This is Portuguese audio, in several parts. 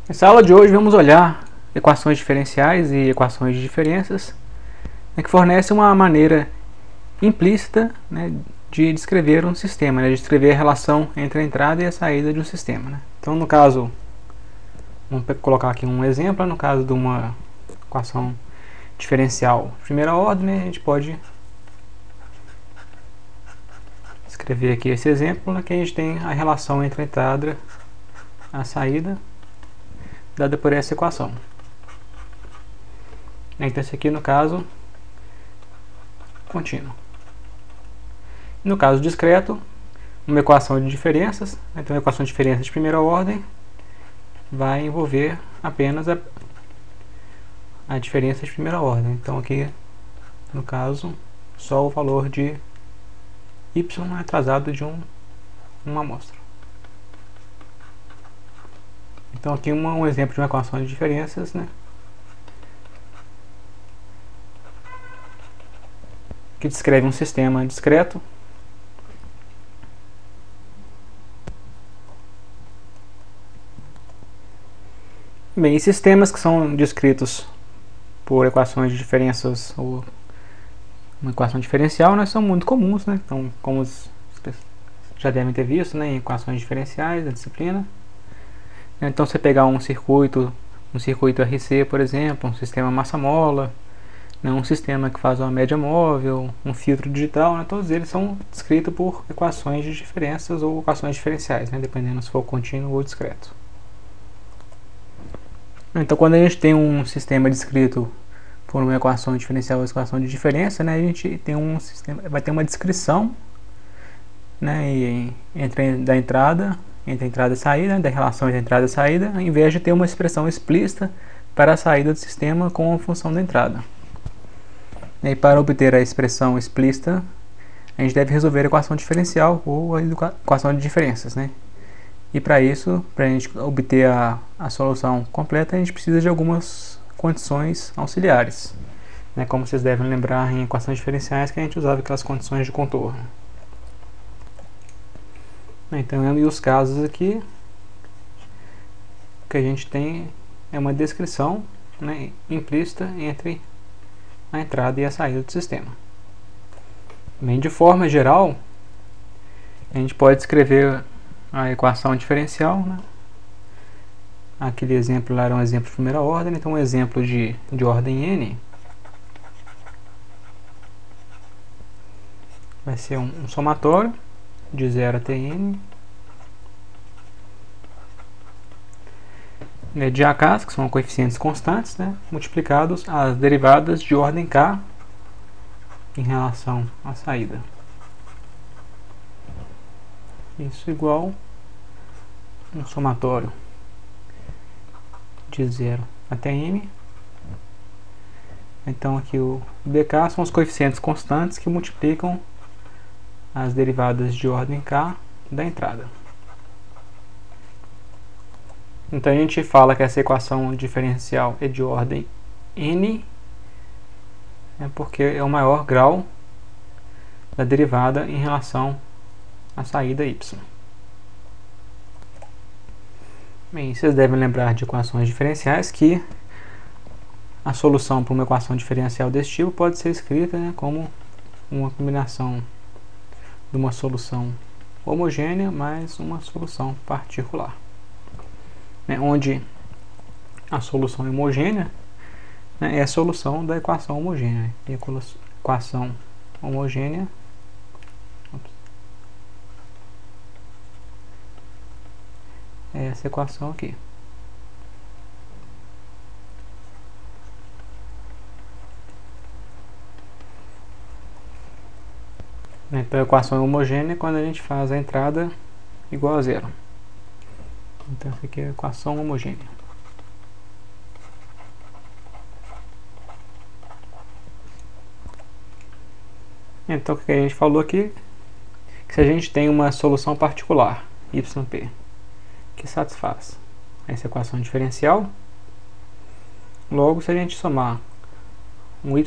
Nessa aula de hoje vamos olhar equações diferenciais e equações de diferenças, que fornecem uma maneira implícita, de descrever um sistema, de descrever a relação entre a entrada e a saída de um sistema. Então, no caso, vamos colocar aqui um exemplo, no caso de uma equação diferencial de primeira ordem, a gente pode escrever aqui esse exemplo, que a gente tem a relação entre a entrada e a saída, dada por essa equação. Então esse aqui, no caso, contínuo. No caso discreto, uma equação de diferenças. Então a equação de diferença de primeira ordem vai envolver apenas a diferença de primeira ordem. Então aqui, no caso, só o valor de y atrasado de uma amostra. Então aqui um exemplo de uma equação de diferenças, que descreve um sistema discreto Bem, e sistemas que são descritos por equações de diferenças ou uma equação diferencial, são muito comuns, Então, como vocês já devem ter visto, em equações diferenciais da disciplina. Então, você pegar um circuito RC, por exemplo, um sistema massa-mola, um sistema que faz uma média móvel, um filtro digital, todos eles são descritos por equações de diferenças ou equações diferenciais, dependendo se for contínuo ou discreto. Então, quando a gente tem um sistema descrito por uma equação diferencial ou equação de diferença, a gente tem vai ter uma descrição, entre a entrada e saída, da relação entre a entrada e saída, ao invés de ter uma expressão explícita para a saída do sistema com a função da entrada. E para obter a expressão explícita, a gente deve resolver a equação diferencial ou a equação de diferenças, E para isso, para a gente obter a solução completa, a gente precisa de algumas condições auxiliares. Como vocês devem lembrar em equações diferenciais, que a gente usava aquelas condições de contorno. Então, e os casos aqui, o que a gente tem é uma descrição implícita entre a entrada e a saída do sistema. Bem, de forma geral, a gente pode escrever a equação diferencial, Aquele exemplo lá era um exemplo de primeira ordem, então um exemplo de ordem n vai ser um somatório de 0 até n de AKs, que são coeficientes constantes, multiplicados as derivadas de ordem k em relação à saída. Isso igual um somatório de 0 até n. Então aqui o bk são os coeficientes constantes que multiplicam as derivadas de ordem k da entrada. Então a gente fala que essa equação diferencial é de ordem n, porque é o maior grau da derivada em relação à saída y. Bem, vocês devem lembrar de equações diferenciais que a solução para uma equação diferencial desse tipo pode ser escrita como uma combinação de uma solução homogênea mais uma solução particular, onde a solução homogênea é a solução da equação homogênea. E a equação homogênea é essa equação aqui. Então a equação é homogênea quando a gente faz a entrada igual a zero. Então essa aqui é a equação homogênea. Então o que a gente falou aqui? Que se a gente tem uma solução particular, yp, que satisfaz essa equação diferencial, logo se a gente somar um yh,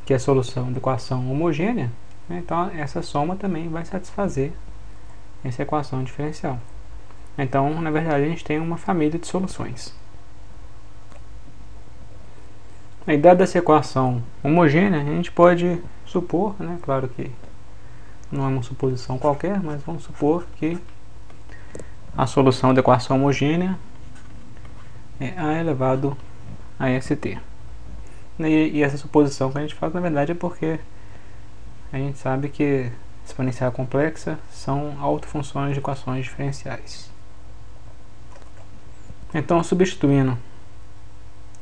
que é a solução da equação homogênea, então essa soma também vai satisfazer essa equação diferencial. Então, na verdade, a gente tem uma família de soluções. Aí, dada essa equação homogênea, a gente pode supor, né, claro que não é uma suposição qualquer, mas vamos supor que a solução da equação homogênea é a elevado a st. E essa suposição que a gente faz, na verdade, é porque a gente sabe que exponencial complexa são autofunções de equações diferenciais. Então, substituindo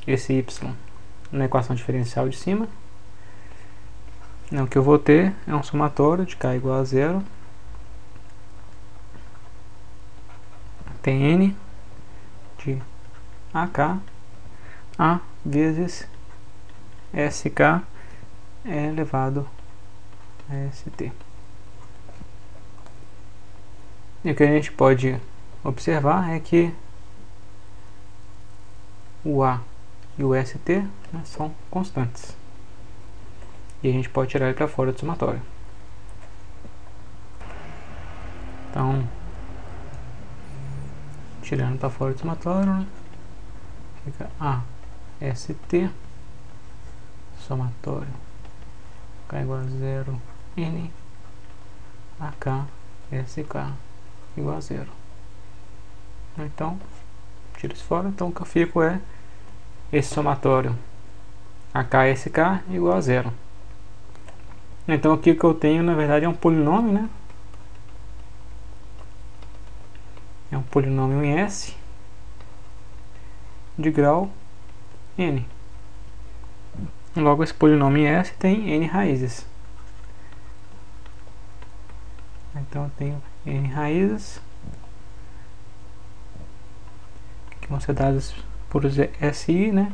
esse y na equação diferencial de cima, o que eu vou ter é um somatório de k igual a zero Tn de AK A vezes SK elevado a ST. E o que a gente pode observar é que o A e o ST, né, são constantes. E a gente pode tirar ele para fora do somatório. Então, tirando para fora do somatório, né, fica AST somatório k igual a zero N AK SK igual a zero. Então, tira isso fora. Então, o que eu fico é esse somatório AKSK igual a zero. Então, aqui o que eu tenho, na verdade, é um polinômio, né? É um polinômio em S de grau N. Logo, esse polinômio em S tem N raízes. Então, eu tenho N raízes que vão ser dadas por SI, né?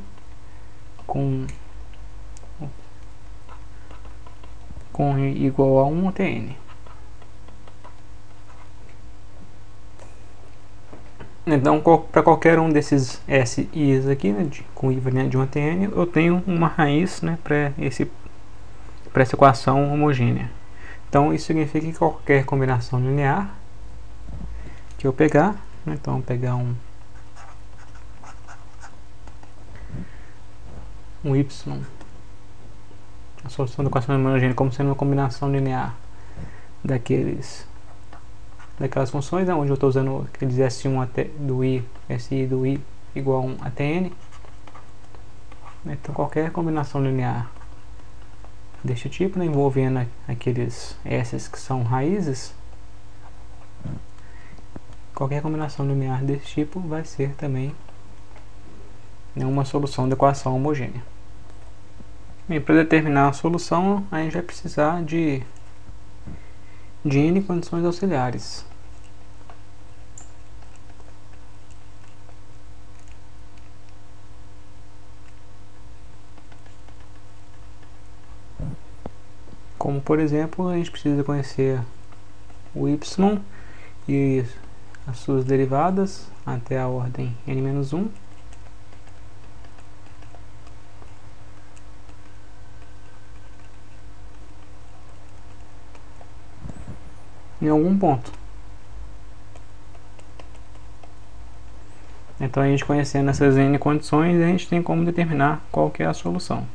Com I igual a 1 até N. Então, para qualquer um desses SIs aqui, né, com I variante de 1 até N, eu tenho uma raiz, né, para essa equação homogênea. Então, isso significa que qualquer combinação linear que eu pegar, né, então, eu vou pegar um y, a solução da equação homogênea como sendo uma combinação linear daquelas funções, né, onde eu estou usando aqueles S1 até do I, SI do I igual a 1 até N. Então, qualquer combinação linear deste tipo, né, envolvendo aqueles S que são raízes, qualquer combinação linear desse tipo vai ser também, né, uma solução da equação homogênea. E para determinar a solução, a gente vai precisar de N condições auxiliares. Como, por exemplo, a gente precisa conhecer o y e as suas derivadas até a ordem n-1. Em algum ponto. Então, a gente conhecendo essas n condições, a gente tem como determinar qual que é a solução.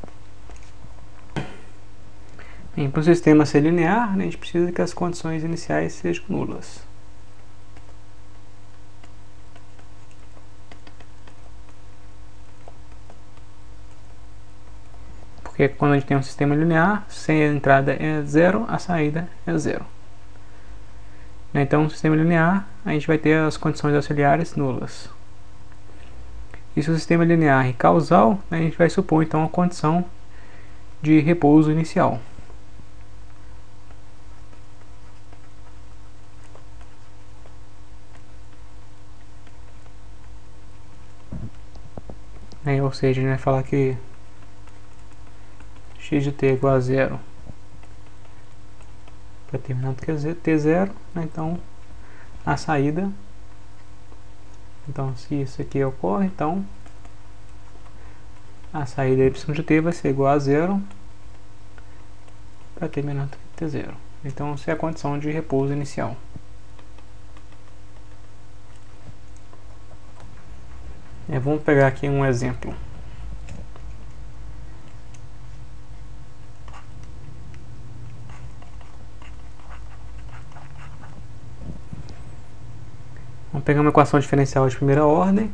Para o sistema ser linear, a gente precisa que as condições iniciais sejam nulas. Porque quando a gente tem um sistema linear, se a entrada é zero, a saída é zero. Então, no sistema linear, a gente vai ter as condições auxiliares nulas. E se o sistema linear é causal, a gente vai supor então a condição de repouso inicial. Ou seja, a gente vai falar que x de t é igual a zero para determinado t0, né? Então a saída, então se isso aqui ocorre, então a saída y de t vai ser igual a zero para determinado t0. Então essa é a condição de repouso inicial. Vamos pegar aqui um exemplo. Vamos pegar uma equação diferencial de primeira ordem.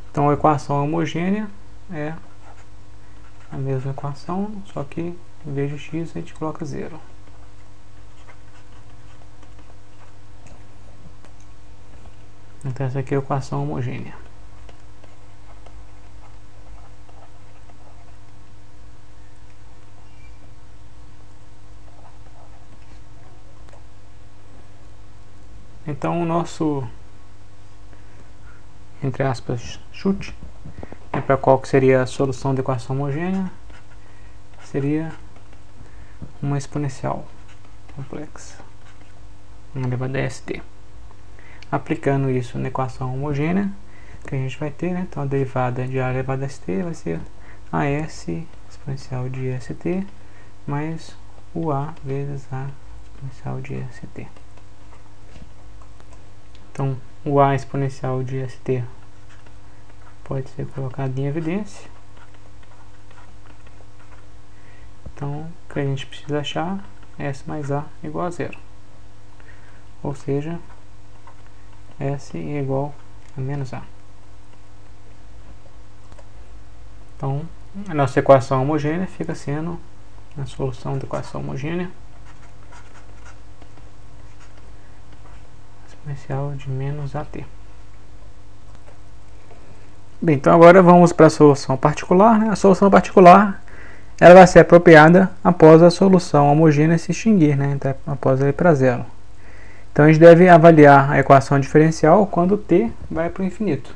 Então a equação homogênea é a mesma equação, só que em vez de x a gente coloca 0. Então essa aqui é a equação homogênea. Então o nosso, entre aspas, chute para qual que seria a solução da equação homogênea seria uma exponencial complexa, 1 elevado a st. Aplicando isso na equação homogênea, que a gente vai ter, né? Então a derivada de a elevado a st vai ser as exponencial de st mais o a vezes a exponencial de st. Então o a exponencial de st pode ser colocado em evidência. Então o que a gente precisa achar é s mais a igual a 0. Ou seja, S é igual a menos A. Então, a nossa equação homogênea fica sendo a solução da equação homogênea exponencial de menos AT. Bem, então agora vamos para a solução particular, né? A solução particular ela vai ser apropriada após a solução homogênea se extinguir, né? Então, após ela ir para 0. Então a gente deve avaliar a equação diferencial quando t vai para o infinito.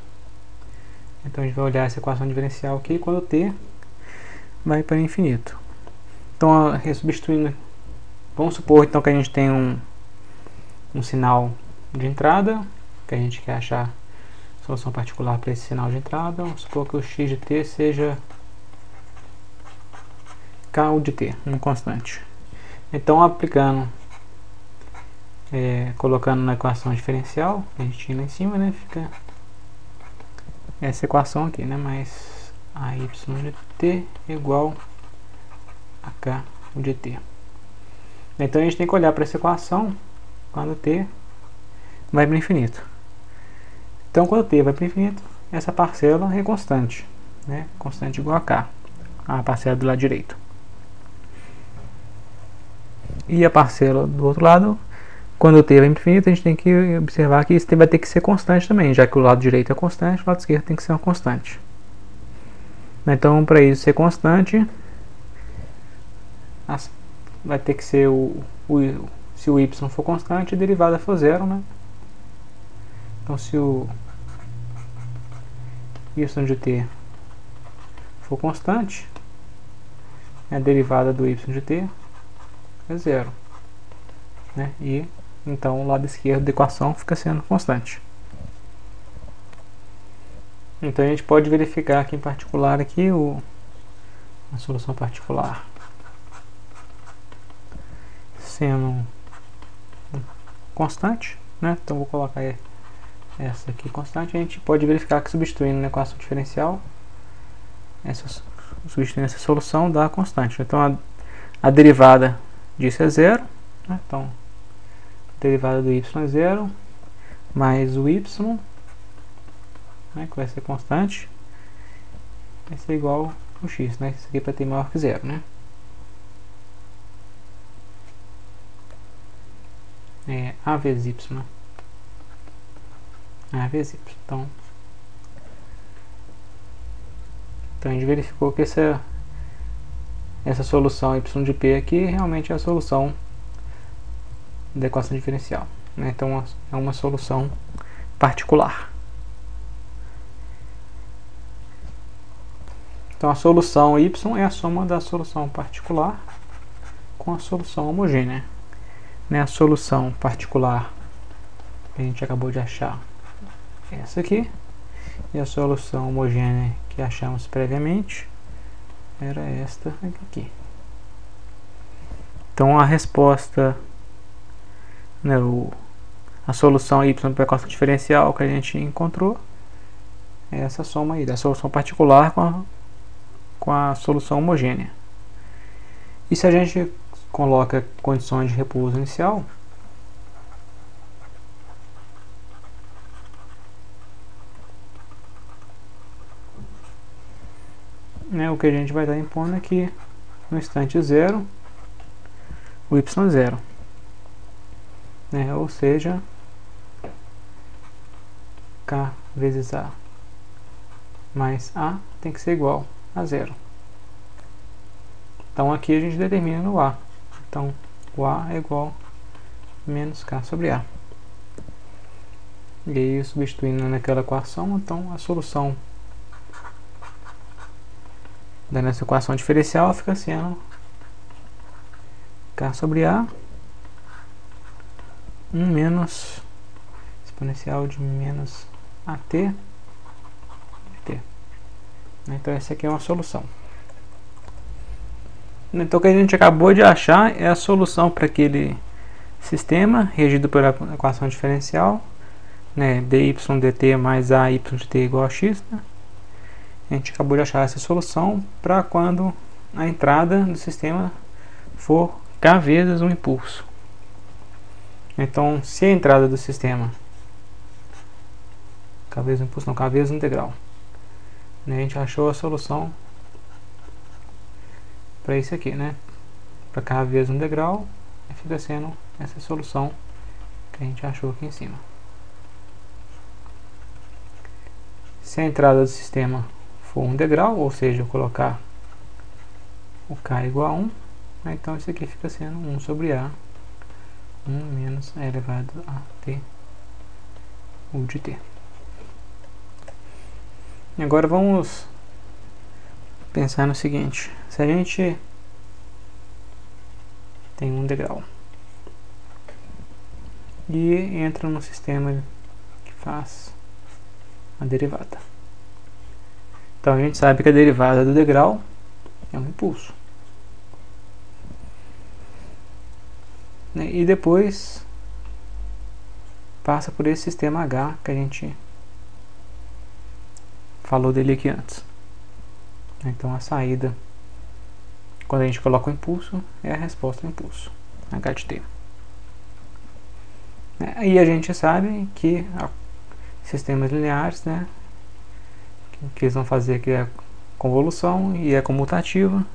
Então a gente vai olhar essa equação diferencial aqui quando t vai para o infinito. Então, substituindo, vamos supor então que a gente tem um sinal de entrada, que a gente quer achar a solução particular para esse sinal de entrada. Vamos supor que o x de t seja k de t, uma constante. Então aplicando, colocando na equação diferencial que a gente tinha lá em cima, né, fica essa equação aqui, né, mais a y de t igual a k de t. Então a gente tem que olhar para essa equação quando t vai para o infinito. Então quando t vai para o infinito, essa parcela é constante, né, constante igual a k, a parcela do lado direito. E a parcela do outro lado, quando o t vai para o infinito, a gente tem que observar que isso vai ter que ser constante também, já que o lado direito é constante, o lado esquerdo tem que ser uma constante. Então, para isso ser constante, vai ter que ser se o y for constante, a derivada for 0, né? Então, se o y de t for constante, a derivada do y de t é 0, né? E então o lado esquerdo da equação fica sendo constante. Então a gente pode verificar aqui em particular aqui a solução particular sendo constante, né? Então vou colocar essa aqui constante. A gente pode verificar que substituindo na equação diferencial, substituindo essa solução dá constante. Então a derivada disso é 0, né? Então a derivada do y é 0 mais o y, né, que vai ser constante, vai ser igual ao x, né? Isso aqui para ter maior que 0, né? A vezes y, né? A vezes y. Então a gente verificou que essa solução y de p aqui realmente é a solução da equação diferencial, né? Então é uma solução particular. Então a solução y é a soma da solução particular com a solução homogênea, né? A solução particular que a gente acabou de achar é essa aqui, e a solução homogênea que achamos previamente era esta aqui. Então a resposta, né, a solução y para a equação diferencial que a gente encontrou é essa soma aí, da solução particular com a solução homogênea. E se a gente coloca condições de repouso inicial, né, o que a gente vai estar impondo é que no instante zero, o y zero, né, ou seja, k vezes a mais a tem que ser igual a zero. Então aqui a gente determina no a. Então o a é igual a menos k sobre a. E aí, substituindo naquela equação, então a solução nessa equação diferencial fica sendo k sobre a 1 menos exponencial de menos at de t. Então essa aqui é uma solução. Então o que a gente acabou de achar é a solução para aquele sistema regido pela equação diferencial, né, dy dt mais a y de t igual a x, né? A gente acabou de achar essa solução para quando a entrada do sistema for k vezes um impulso. Então, se a entrada do sistema k vezes um impulso, não, k vezes um integral, né, a gente achou a solução para isso aqui, né? Para k vezes um integral, fica sendo essa solução que a gente achou aqui em cima. Se a entrada do sistema for um integral, ou seja, eu colocar o k igual a 1, né, então isso aqui fica sendo 1 sobre a 1 menos a elevado a t u de t. E agora vamos pensar no seguinte: se a gente tem um integral e entra no sistema que faz a derivada, então a gente sabe que a derivada do integral é um impulso, né? E depois passa por esse sistema H que a gente falou dele aqui antes. Então a saída, quando a gente coloca o impulso, é a resposta ao impulso, H de t. E a gente sabe que sistemas lineares, né, que eles vão fazer aqui a convolução e a comutativa,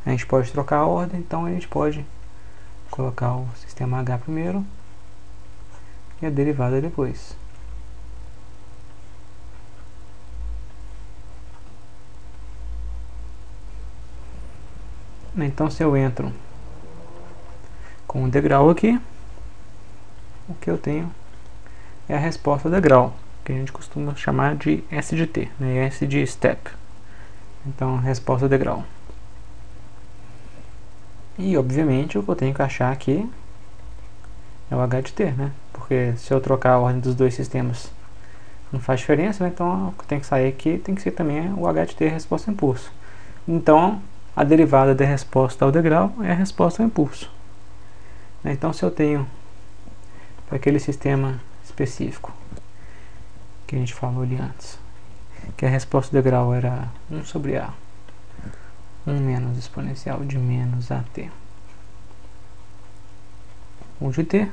a gente pode trocar a ordem, então a gente pode colocar o sistema H primeiro e a derivada depois. Então se eu entro com um degrau aqui, o que eu tenho é a resposta degrau, que a gente costuma chamar de S de t, né? S de step. Então resposta degrau. E obviamente o que eu tenho que achar aqui é o H de t, né? Porque se eu trocar a ordem dos dois sistemas não faz diferença, né? Então o que tem que sair aqui tem que ser também o H de t, resposta ao impulso. Então a derivada da resposta ao degrau é a resposta ao impulso. Então se eu tenho para aquele sistema específico que a gente falou ali antes, que a resposta do degrau era 1 sobre a 1 menos exponencial de menos at u de t,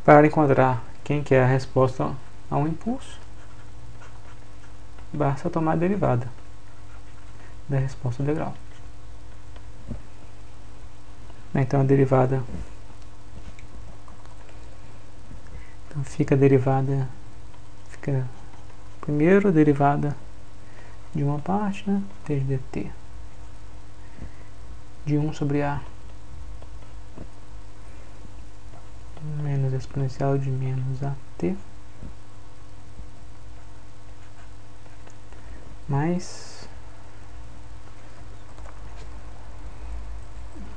para encontrar quem que é a resposta ao impulso, basta tomar a derivada da resposta do degrau. Então a derivada, então fica a derivada, fica primeiro a derivada de uma parte, né, t de dt de 1 sobre a menos exponencial de menos at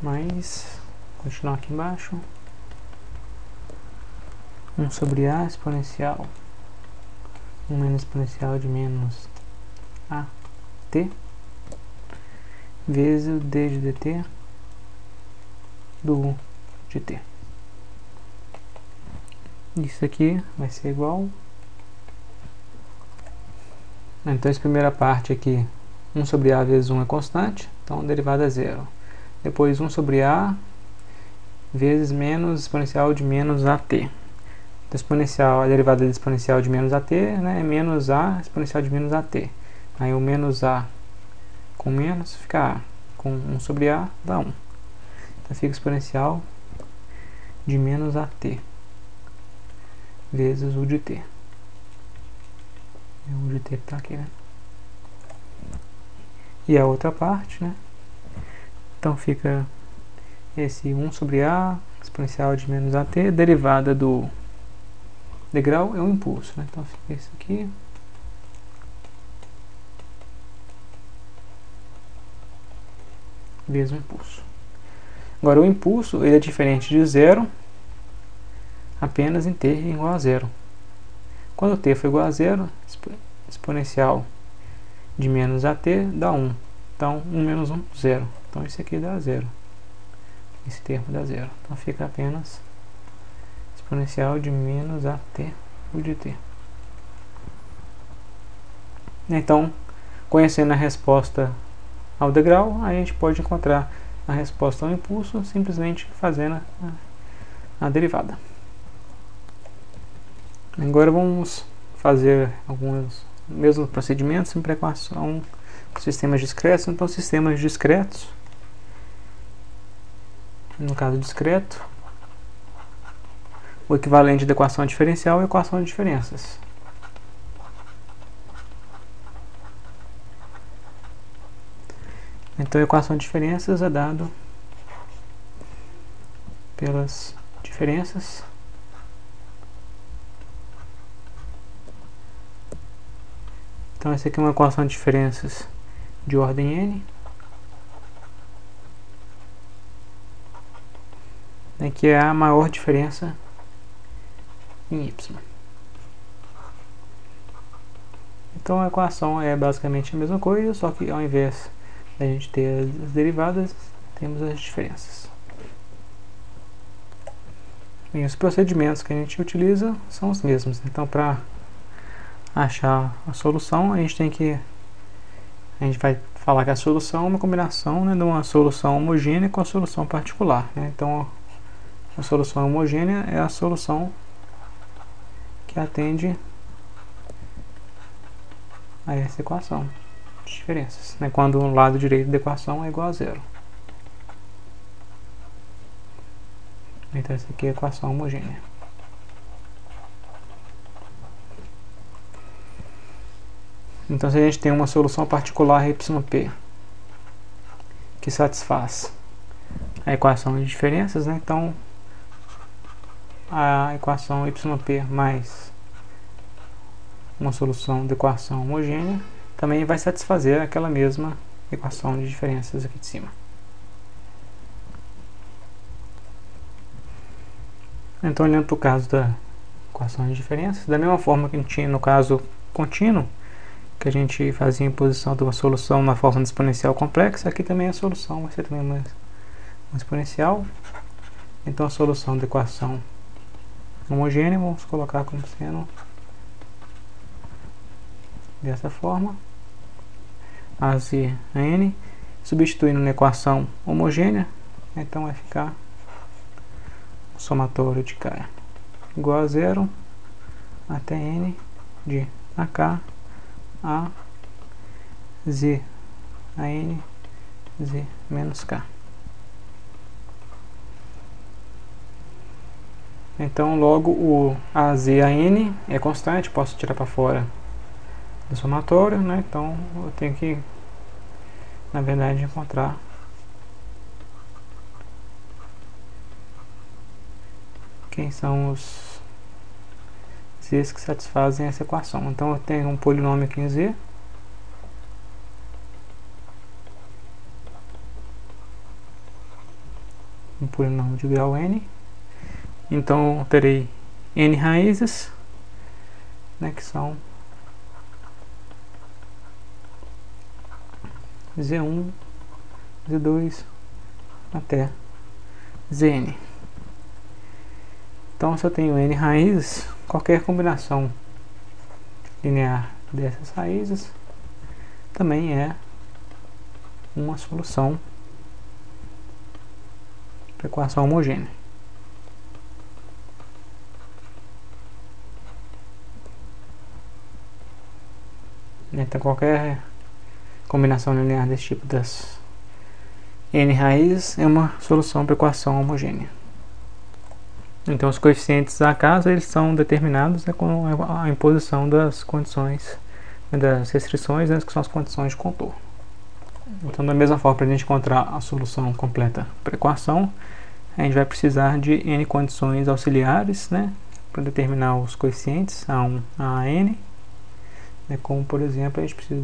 mais continuar aqui embaixo, 1 sobre a exponencial 1 menos exponencial de menos at vezes o d de dt do de t. Isso aqui vai ser igual. Então essa primeira parte aqui, 1 sobre a vezes 1 é constante, então a derivada é zero. Depois 1 sobre a vezes menos exponencial de menos at. Então, exponencial, a derivada da exponencial de menos at, né, é menos a exponencial de menos at. Aí o menos a com menos fica a. Com 1 sobre a dá 1. Então fica exponencial de menos at vezes o de t. O de t está aqui, né? E a outra parte, né? Então fica esse 1 sobre a exponencial de menos at, derivada do degrau é o impulso, né? Então fica isso aqui. Vezes o impulso. Agora o impulso ele é diferente de zero apenas em t igual a zero. Quando t for igual a zero, exponencial de menos at dá 1. Então 1 menos 1, 0. Então esse aqui dá 0. Esse termo dá 0. Então fica apenas exponencial de menos at o de t. Então, conhecendo a resposta ao degrau, a gente pode encontrar a resposta ao impulso simplesmente fazendo a derivada. Agora vamos fazer alguns mesmos procedimentos para equação de sistemas discretos. Então, sistemas discretos, no caso discreto, o equivalente da equação diferencial é a equação de diferenças. Então a equação de diferenças é dado pelas diferenças Então essa aqui é uma equação de diferenças de ordem n. Aqui é a maior diferença em y. Então a equação é basicamente a mesma coisa, só que ao invés da gente ter as derivadas, temos as diferenças. E os procedimentos que a gente utiliza são os mesmos. Então para achar a solução, a gente vai falar que a solução é uma combinação, né, de uma solução homogênea com a solução particular, né? Então a solução homogênea é a solução que atende a essa equação de diferenças, né, quando o lado direito da equação é igual a zero. Então essa aqui é a equação homogênea. Então se a gente tem uma solução particular YP que satisfaz a equação de diferenças, né, então a equação YP mais uma solução da equação homogênea também vai satisfazer aquela mesma equação de diferenças aqui de cima. Então, olhando para o caso da equação de diferenças, da mesma forma que a gente tinha no caso contínuo, que a gente fazia a imposição de uma solução na forma de exponencial complexa, aqui também a solução vai ser também uma exponencial. Então a solução da equação homogênea vamos colocar como sendo dessa forma, a z a n, substituindo na equação homogênea, então vai ficar o somatório de k igual a zero até n de ak a z a n z menos k. Então logo o a z a n é constante, posso tirar para fora do somatório, né? Então eu tenho que, na verdade, encontrar quem são os z's que satisfazem essa equação. Então eu tenho um polinômio aqui em z, um polinômio de grau n. Então eu terei n raízes, né, que são z1, z2 até Zn. Então, se eu tenho n raízes, qualquer combinação linear dessas raízes também é uma solução para equação homogênea. Então, qualquer combinação linear desse tipo das n raízes é uma solução para equação homogênea. Então, os coeficientes da casa eles são determinados, né, com a imposição das condições, das restrições, né, que são as condições de contorno. Então, da mesma forma, para a gente encontrar a solução completa para a equação, a gente vai precisar de n condições auxiliares, né, para determinar os coeficientes A1 a n, né, como, por exemplo, a gente precisa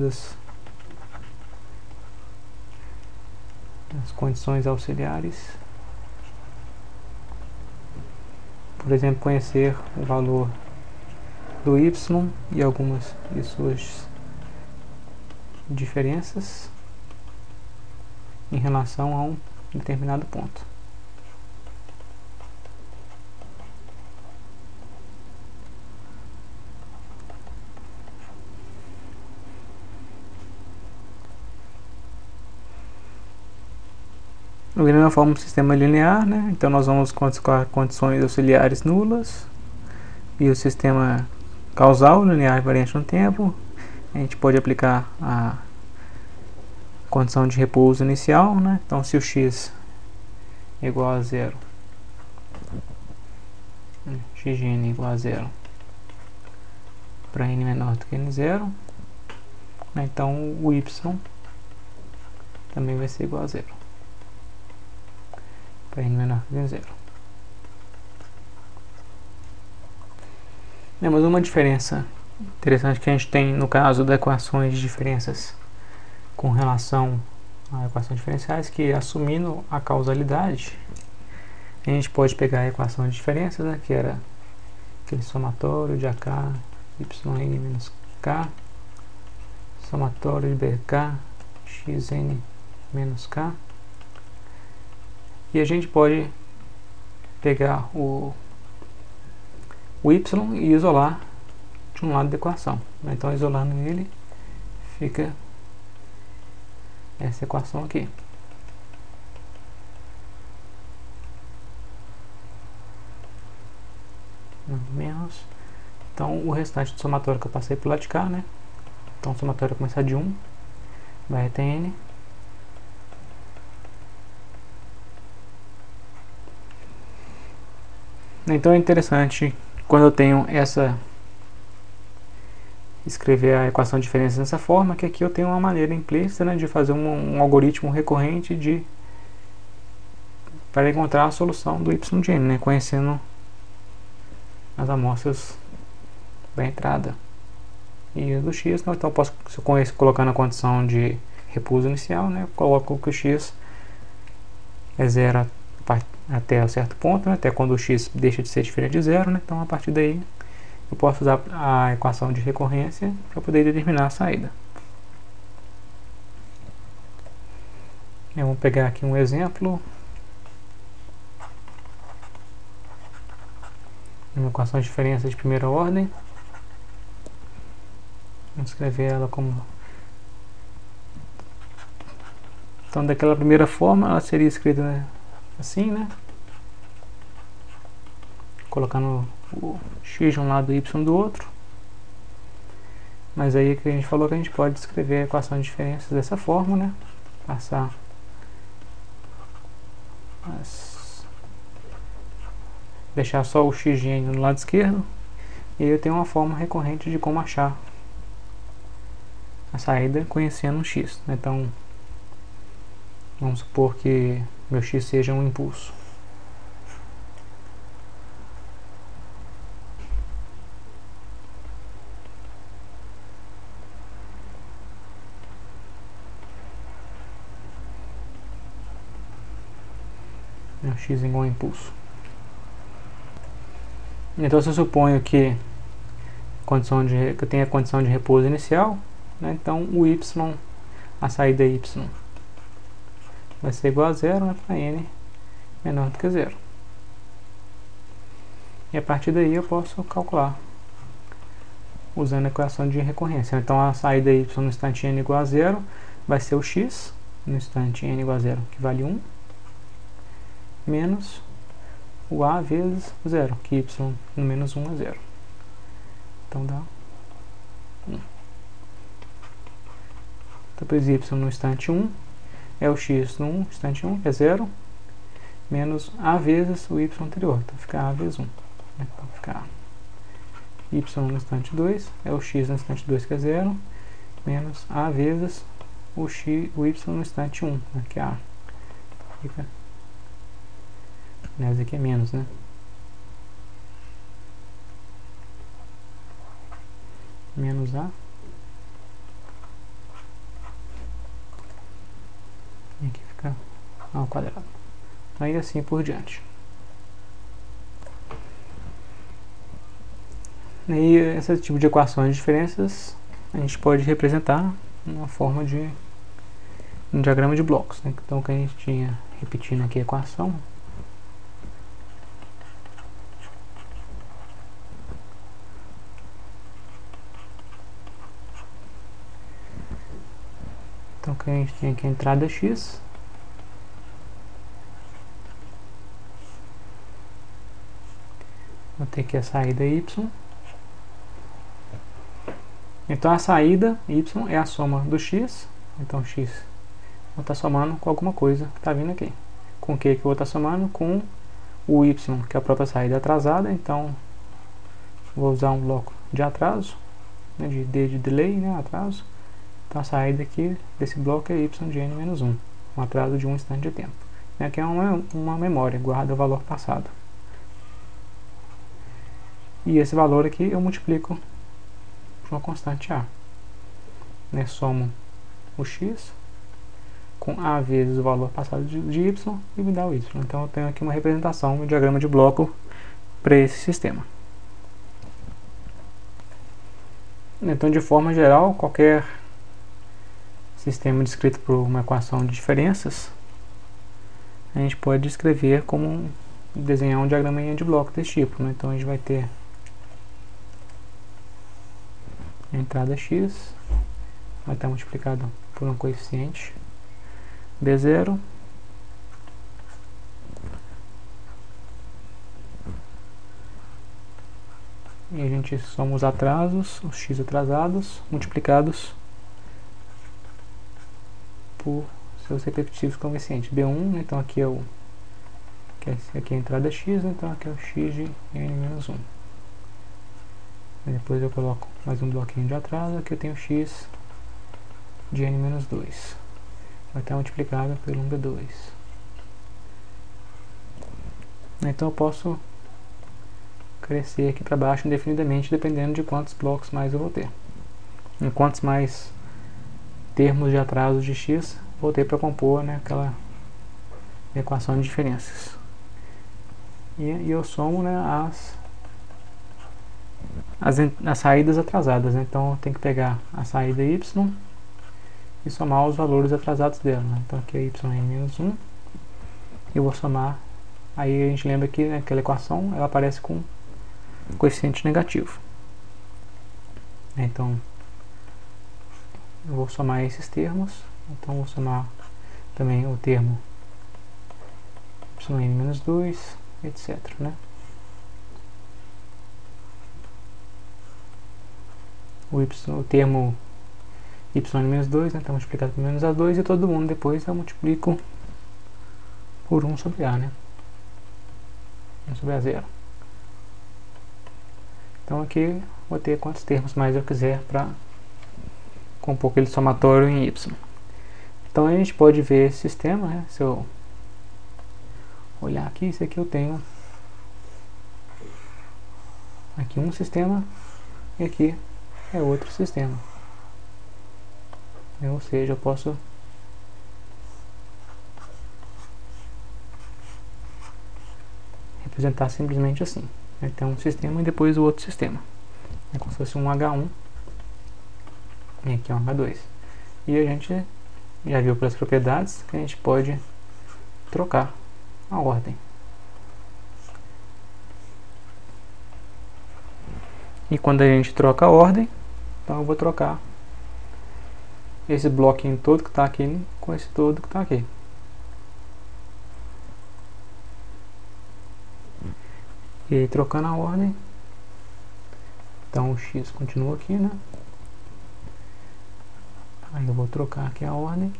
das condições auxiliares. Por exemplo, conhecer o valor do y e algumas de suas diferenças em relação a um determinado ponto. Da mesma forma, um sistema linear, né? Então nós vamos colocar condições auxiliares nulas e o sistema causal linear variante no tempo. A gente pode aplicar a condição de repouso inicial, né? Então, se o x é igual a zero, x de n igual a zero para n menor do que n0, né? Então o y também vai ser igual a zero para n menor que n0. Mas uma diferença interessante que a gente tem no caso das equações de diferenças com relação a equações diferenciais, que assumindo a causalidade, a gente pode pegar a equação de diferenças, né, que era aquele somatório de AK yn menos k, somatório de BK xn menos k, e a gente pode pegar o y e isolar de um lado da equação. Então, isolando ele, fica essa equação aqui. Menos. Então, o restante do somatório que eu passei por lá de cá, né? Então, o somatório vai começar de 1, vai até n. Então, é interessante quando eu tenho escrever a equação de diferença dessa forma, que aqui eu tenho uma maneira implícita, né, de fazer um algoritmo recorrente para encontrar a solução do y de n, né, conhecendo as amostras da entrada e do x. Então eu posso, se eu conheço, colocando a condição de repouso inicial, né, eu coloco que o x é zero até um certo ponto, né, até quando o x deixa de ser diferente de zero, né, então a partir daí eu posso usar a equação de recorrência para poder determinar a saída. Vamos pegar aqui um exemplo. Uma equação de diferença de primeira ordem. Vamos escrever ela como... Então, daquela primeira forma, ela seria escrita assim, né? Colocando o x de um lado e o y do outro. Mas aí que a gente falou que a gente pode escrever a equação de diferenças dessa forma, né? Passar deixar só o x de n no lado esquerdo, e aí eu tenho uma forma recorrente de como achar a saída conhecendo um x. Então, vamos supor que meu x seja um impulso. X igual a impulso. Então, se eu suponho que eu tenho a condição de repouso inicial, né, então o y, a saída y, vai ser igual a zero, né, para n menor do que 0. E a partir daí eu posso calcular usando a equação de recorrência. Então a saída y no instante n igual a 0 vai ser o x no instante n igual a 0, que vale 1, menos o a vezes 0, que y no menos 1 é 0. Então dá 1. Então, pois y no instante 1 é o x no instante 1, que é 0, menos a vezes o y anterior. Então fica a vezes 1. Então fica a. Y no instante 2 é o x no instante 2, que é 0, menos a vezes o y no instante 1, né, que é a. Fica. Esse aqui é menos, né? Menos a. E aqui fica a ao quadrado. Aí assim por diante. E esse tipo de equações de diferenças a gente pode representar na forma de um diagrama de blocos, né? Então, que a gente tinha repetindo aqui a equação. Então, que a gente tem aqui a entrada x, vou ter aqui a saída y. Então a saída y é a soma do x, então x vou estar somando com alguma coisa que está vindo aqui. Com o que eu vou estar somando? Com o y, que é a própria saída atrasada, então vou usar um bloco de atraso, né, de D de delay, né, atraso. Então a saída aqui desse bloco é y de n menos 1, um atraso de 1 instante de tempo. Aqui é uma memória, guarda o valor passado. E esse valor aqui eu multiplico por uma constante a. Né, somo o x com a vezes o valor passado de y e me dá o y. Então eu tenho aqui uma representação, um diagrama de bloco para esse sistema. Então, de forma geral, qualquer sistema descrito por uma equação de diferenças, a gente pode descrever como desenhar um diagrama de bloco desse tipo, né? Então a gente vai ter a entrada x, vai estar multiplicado por um coeficiente B0, e a gente soma os atrasos, os x atrasados, multiplicados por seus respectivos coeficientes. B1, então aqui é o aqui é a entrada x, então aqui é o x de n-1. Depois eu coloco mais um bloquinho de atraso, aqui eu tenho x de n-2. Vai estar multiplicado pelo 1b2. Então eu posso crescer aqui para baixo indefinidamente, dependendo de quantos blocos mais eu vou ter. Em quantos mais termos de atraso de x vou ter para compor, né, aquela equação de diferenças. E eu somo, né, as saídas atrasadas, né? Então eu tenho que pegar a saída y e somar os valores atrasados dela, né? Então aqui é y n-1, eu vou somar. Aí a gente lembra que, né, aquela equação ela aparece com coeficiente negativo. Então eu vou somar esses termos. Então eu vou somar também o termo yn-2, etc, né? O termo yn-2, né, está multiplicado por menos a2, e todo mundo depois eu multiplico por 1 sobre a, né? 1 sobre a 0. Então aqui vou ter quantos termos mais eu quiser para compor aquele somatório em y. Então a gente pode ver esse sistema, né? Se eu olhar aqui, isso aqui eu tenho aqui um sistema e aqui é outro sistema. Ou seja, eu posso representar simplesmente assim. Então um sistema e depois o outro sistema. É como se fosse um H1 e aqui é um H2. E a gente já viu pelas propriedades que a gente pode trocar a ordem. E quando a gente troca a ordem, então eu vou trocar esse bloquinho todo que está aqui com esse todo que está aqui. E aí, trocando a ordem, então o X continua aqui, né? Aí eu vou trocar aqui a ordem.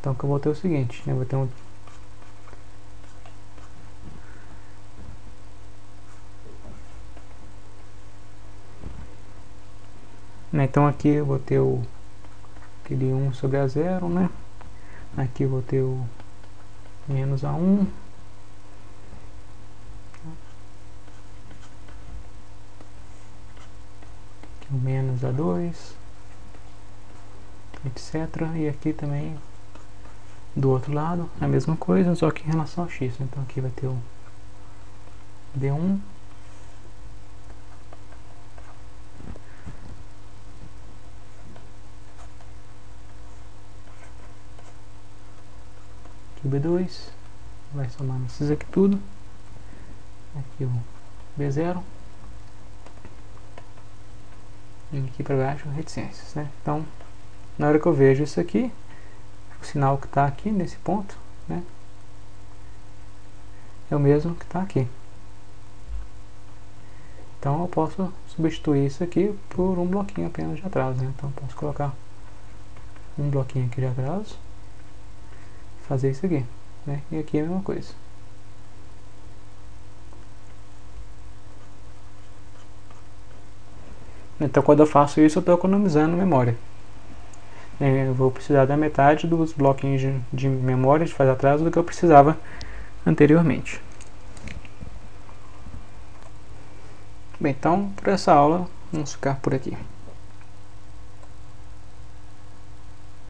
Então que eu vou ter o seguinte, né? Eu vou ter um então aqui eu vou ter aquele 1 sobre a 0, né? Aqui eu vou ter o menos A1. Aqui o menos A2, etc. E aqui também do outro lado a mesma coisa, só que em relação ao X. Então aqui vai ter o D1. Aqui o B2. Vai somar esses aqui tudo. Aqui o B0. E aqui para baixo reticências, né? Então, na hora que eu vejo isso aqui, o sinal que está aqui nesse ponto, né, é o mesmo que está aqui. Então eu posso substituir isso aqui por um bloquinho apenas de atraso, né? Então eu posso colocar um bloquinho aqui de atraso, fazer isso aqui, né? E aqui é a mesma coisa. Então quando eu faço isso eu estou economizando memória. Eu vou precisar da metade dos bloquinhos de memória de fase atraso do que eu precisava anteriormente. Bem, então por essa aula vamos ficar por aqui.